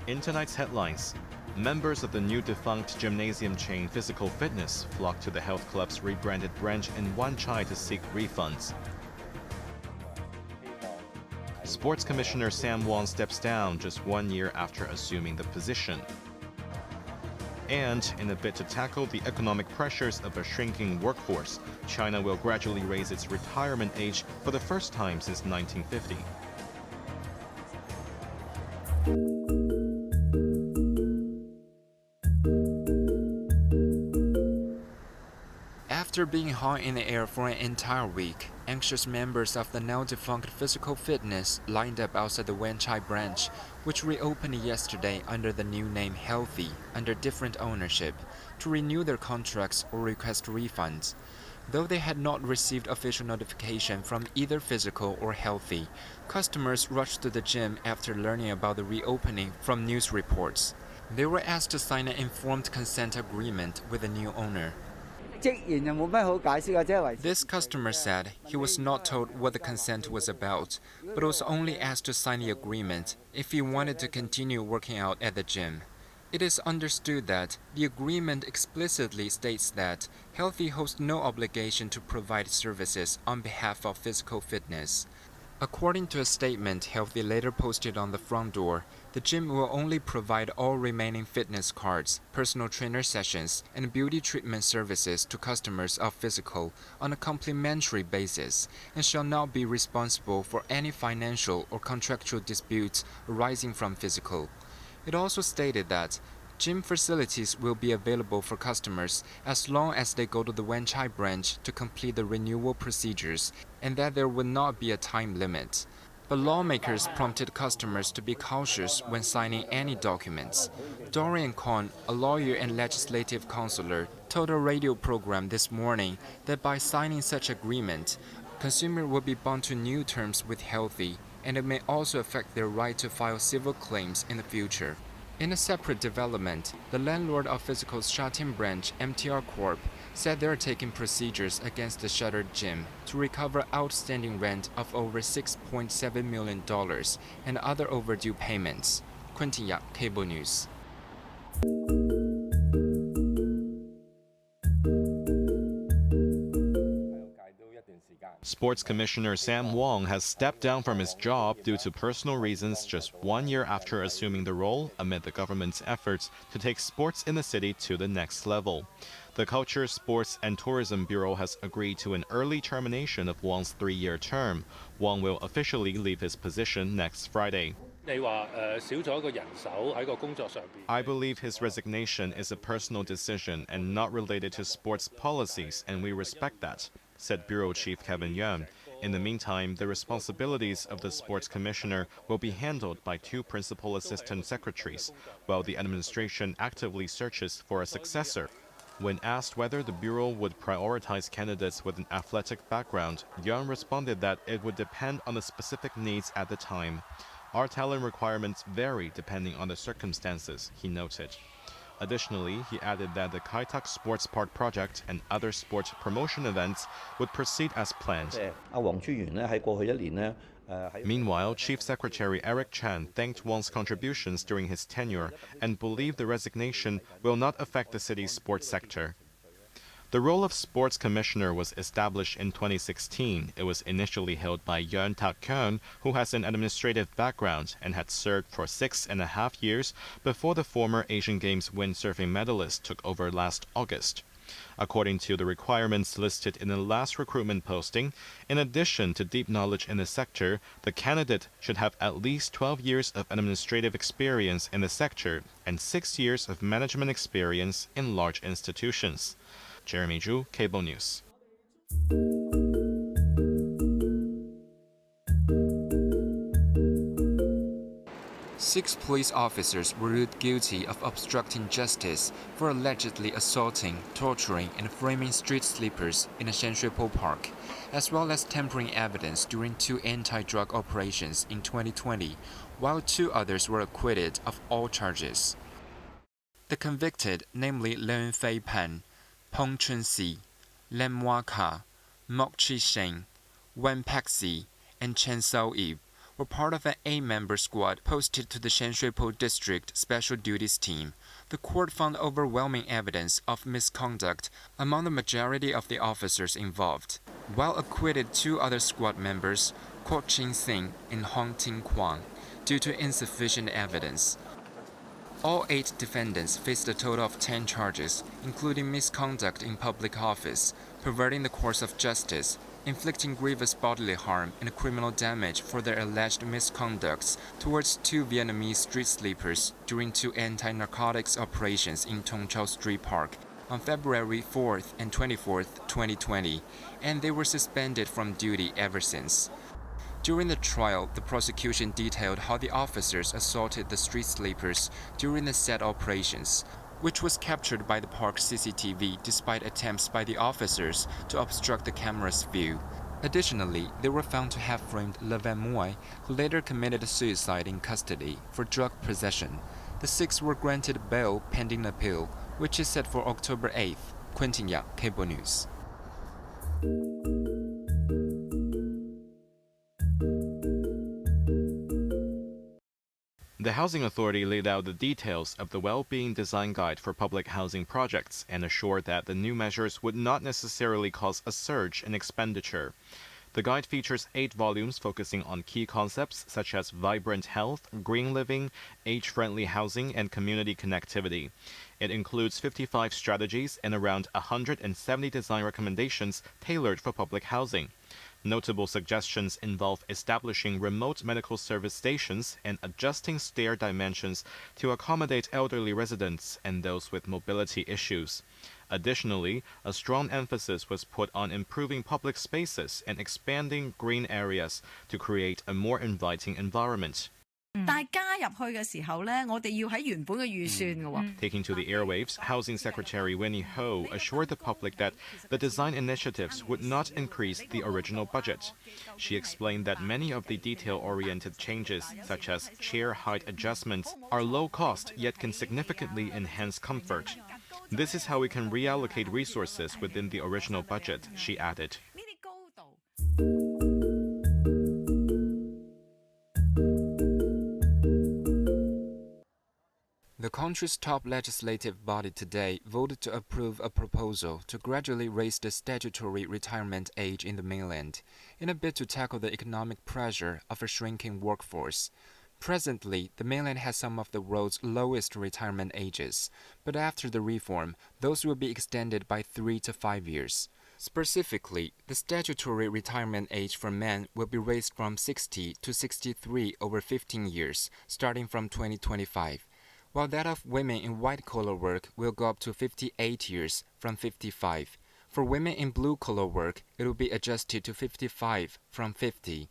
In tonight's headlines, members of the new defunct gymnasium chain Physical Fitness flocked to the health club's rebranded branch in Wan Chai to seek refunds. Sports Commissioner Sam Wong steps down just 1 year after assuming the position. And in a bid to tackle the economic pressures of a shrinking workforce, China will gradually raise its retirement age for the first time since 1950. After being hung in the air for an entire week, anxious members of the now-defunct Physical Fitness lined up outside the Wan Chai branch, which reopened yesterday under the new name Healthy, under different ownership, to renew their contracts or request refunds. Though they had not received official notification from either Physical or Healthy, customers rushed to the gym after learning about the reopening from news reports. They were asked to sign an informed consent agreement with the new owner. This customer said he was not told what the consent was about, but was only asked to sign the agreement if he wanted to continue working out at the gym. It is understood that the agreement explicitly states that Healthy holds no obligation to provide services on behalf of Physical Fitness. According to a statement Healthy later posted on the front door, the gym will only provide all remaining fitness cards, personal trainer sessions, and beauty treatment services to customers of Physical on a complimentary basis, and shall not be responsible for any financial or contractual disputes arising from Physical. It also stated that gym facilities will be available for customers as long as they go to the Wan Chai branch to complete the renewal procedures, and that there would not be a time limit. But lawmakers prompted customers to be cautious when signing any documents. Dorian Kong, a lawyer and legislative counselor, told a radio program this morning that by signing such agreement, consumers will be bound to new terms with Healthy, and it may also affect their right to file civil claims in the future. In a separate development, the landlord of Physical's Shatin branch, MTR Corp, said they are taking procedures against the shuttered gym to recover outstanding rent of over $6.7 million and other overdue payments. Quentin Yap, Cable News. Sports Commissioner Sam Wong has stepped down from his job due to personal reasons just 1 year after assuming the role amid the government's efforts to take sports in the city to the next level. The Culture, Sports and Tourism Bureau has agreed to an early termination of Wong's 3-year term. Wong will officially leave his position next Friday. I believe his resignation is a personal decision and not related to sports policies, and we respect that, said Bureau Chief Kevin Yuan. In the meantime, the responsibilities of the Sports Commissioner will be handled by 2 principal assistant secretaries, while the administration actively searches for a successor. When asked whether the Bureau would prioritize candidates with an athletic background, Yuan responded that it would depend on the specific needs at the time. Our talent requirements vary depending on the circumstances, he noted. Additionally, he added that the Kai Tak Sports Park project and other sports promotion events would proceed as planned. Meanwhile, Chief Secretary Eric Chan thanked Wong's contributions during his tenure and believed the resignation will not affect the city's sports sector. The role of Sports Commissioner was established in 2016. It was initially held by Yeon Tak-kyun, who has an administrative background and had served for 6.5 years before the former Asian Games windsurfing medalist took over last August. According to the requirements listed in the last recruitment posting, in addition to deep knowledge in the sector, the candidate should have at least 12 years of administrative experience in the sector and 6 years of management experience in large institutions. Jeremy Zhu, Cable News. Six police officers were ruled guilty of obstructing justice for allegedly assaulting, torturing, and framing street sleepers in a Shanxuepo Park, as well as tampering evidence during 2 anti-drug operations in 2020, while 2 others were acquitted of all charges. The convicted, namely Leung Fei Pan, Peng Chun-si, Lem Wah Ka, Mok Chi Sheng, Wen Pak-si, and Chen Sao-ib, were part of an 8-member squad posted to the Shanxuipo District Special Duties Team. The court found overwhelming evidence of misconduct among the majority of the officers involved, while acquitted 2 other squad members, Ko Ching-sing and Hong Ting-kwang, due to insufficient evidence. All 8 defendants faced a total of 10 charges, including misconduct in public office, perverting the course of justice, inflicting grievous bodily harm and criminal damage for their alleged misconducts towards 2 Vietnamese street sleepers during 2 anti-narcotics operations in Tong Chau Street Park on February 4th and 24th, 2020, and they were suspended from duty ever since. During the trial, the prosecution detailed how the officers assaulted the street sleepers during the set operations, which was captured by the park's CCTV despite attempts by the officers to obstruct the camera's view. Additionally, they were found to have framed Le Van Moi, who later committed suicide in custody for drug possession. The 6 were granted bail pending appeal, which is set for October 8th. Quentin Yang, Cable News. The Housing Authority laid out the details of the well-being design guide for public housing projects and assured that the new measures would not necessarily cause a surge in expenditure. The guide features 8 volumes focusing on key concepts such as vibrant health, green living, age-friendly housing, and community connectivity. It includes 55 strategies and around 170 design recommendations tailored for public housing. Notable suggestions involve establishing remote medical service stations and adjusting stair dimensions to accommodate elderly residents and those with mobility issues. Additionally, a strong emphasis was put on improving public spaces and expanding green areas to create a more inviting environment. Taking to the airwaves, Housing Secretary Winnie Ho assured the public that the design initiatives would not increase the original budget. She explained that many of the detail-oriented changes, such as chair height adjustments, are low cost yet can significantly enhance comfort. This is how we can reallocate resources within the original budget, she added. The country's top legislative body today voted to approve a proposal to gradually raise the statutory retirement age in the mainland, in a bid to tackle the economic pressure of a shrinking workforce. Presently, the mainland has some of the world's lowest retirement ages, but after the reform, those will be extended by 3 to 5 years. Specifically, the statutory retirement age for men will be raised from 60 to 63 over 15 years, starting from 2025. While that of women in white-collar work will go up to 58 years from 55. For women in blue-collar work, it will be adjusted to 55 from 50.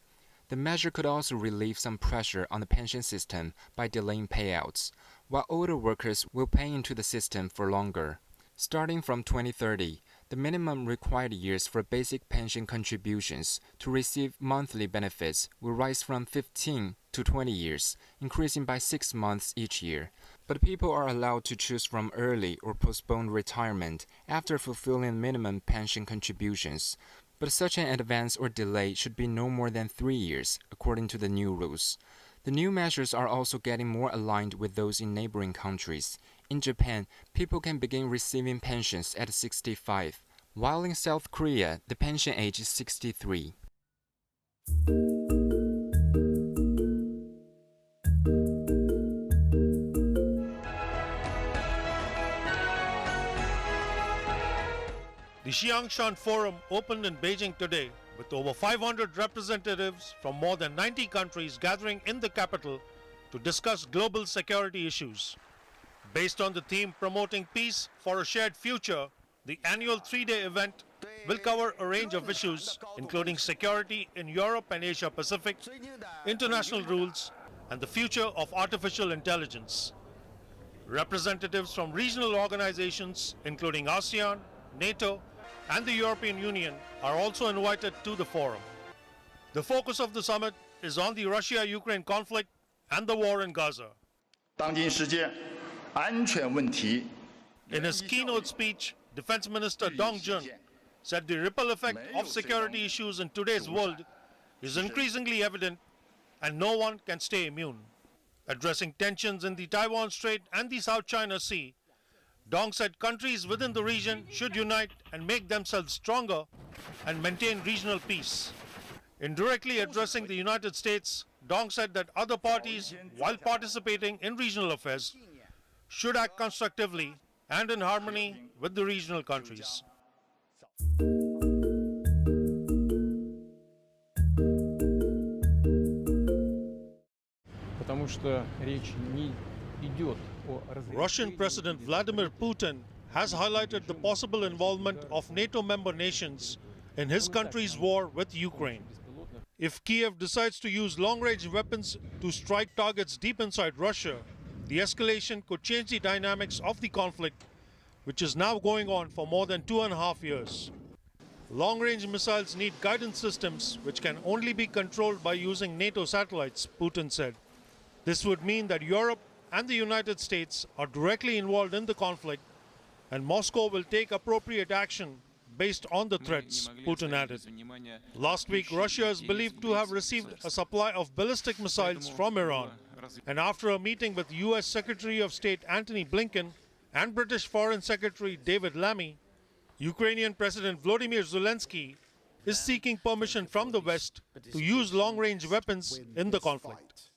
The measure could also relieve some pressure on the pension system by delaying payouts, while older workers will pay into the system for longer. Starting from 2030, the minimum required years for basic pension contributions to receive monthly benefits will rise from 15 to 20 years, increasing by 6 months each year. But people are allowed to choose from early or postponed retirement after fulfilling minimum pension contributions. But such an advance or delay should be no more than 3 years, according to the new rules. The new measures are also getting more aligned with those in neighboring countries. In Japan, people can begin receiving pensions at 65, while in South Korea, the pension age is 63. The Xiangshan Forum opened in Beijing today, with over 500 representatives from more than 90 countries gathering in the capital to discuss global security issues. Based on the theme Promoting Peace for a Shared Future, the annual 3-day event will cover a range of issues, including security in Europe and Asia Pacific, international rules, and the future of artificial intelligence. Representatives from regional organizations, including ASEAN, NATO, and the European Union, are also invited to the forum. The focus of the summit is on the Russia-Ukraine conflict and the war in Gaza. In his keynote speech, Defense Minister Dong Jun said the ripple effect of security issues in today's world is increasingly evident and no one can stay immune. Addressing tensions in the Taiwan Strait and the South China Sea, Dong said countries within the region should unite and make themselves stronger and maintain regional peace. Indirectly addressing the United States, Dong said that other parties, while participating in regional affairs, should act constructively and in harmony with the regional countries. Russian President Vladimir Putin has highlighted the possible involvement of NATO member nations in his country's war with Ukraine. If Kiev decides to use long-range weapons to strike targets deep inside Russia, the escalation could change the dynamics of the conflict, which is now going on for more than 2.5 years. Long-range missiles need guidance systems which can only be controlled by using NATO satellites, Putin said. This would mean that Europe and the United States are directly involved in the conflict, and Moscow will take appropriate action based on the threats, Putin added. Last week, Russia is believed to have received a supply of ballistic missiles from Iran. And after a meeting with U.S. Secretary of State Antony Blinken and British Foreign Secretary David Lammy, Ukrainian President Volodymyr Zelensky is seeking permission from the West to use long-range weapons in the conflict.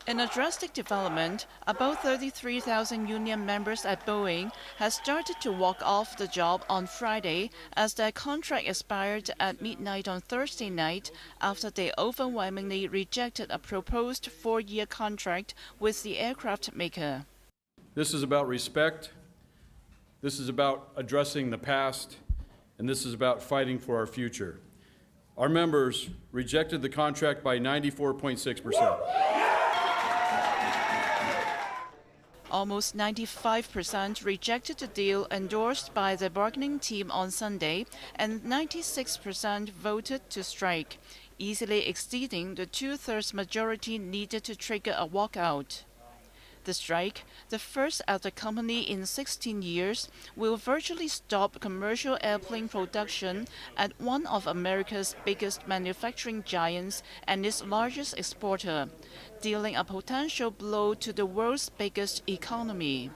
In a drastic development, about 33,000 union members at Boeing has started to walk off the job on Friday as their contract expired at midnight on Thursday night after they overwhelmingly rejected a proposed 4-year contract with the aircraft maker. This is about respect, this is about addressing the past, and this is about fighting for our future. Our members rejected the contract by 94.6%. Almost 95% rejected the deal endorsed by the bargaining team on Sunday, and 96% voted to strike, easily exceeding the 2/3 majority needed to trigger a walkout. The strike, the first at the company in 16 years, will virtually stop commercial airplane production at one of America's biggest manufacturing giants and its largest exporter, dealing a potential blow to the world's biggest economy.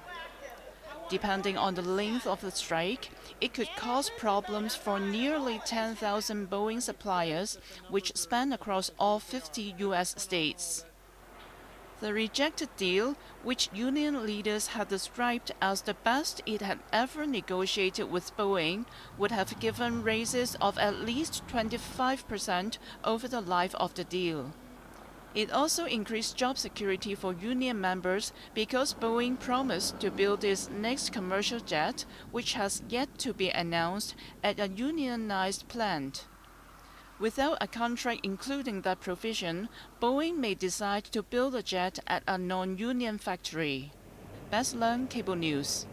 Depending on the length of the strike, it could cause problems for nearly 10,000 Boeing suppliers, which span across all 50 U.S. states. The rejected deal, which union leaders had described as the best it had ever negotiated with Boeing, would have given raises of at least 25% over the life of the deal. It also increased job security for union members because Boeing promised to build its next commercial jet, which has yet to be announced, at a unionized plant. Without a contract including that provision, Boeing may decide to build a jet at a non-union factory. Bess Leung, Cable News.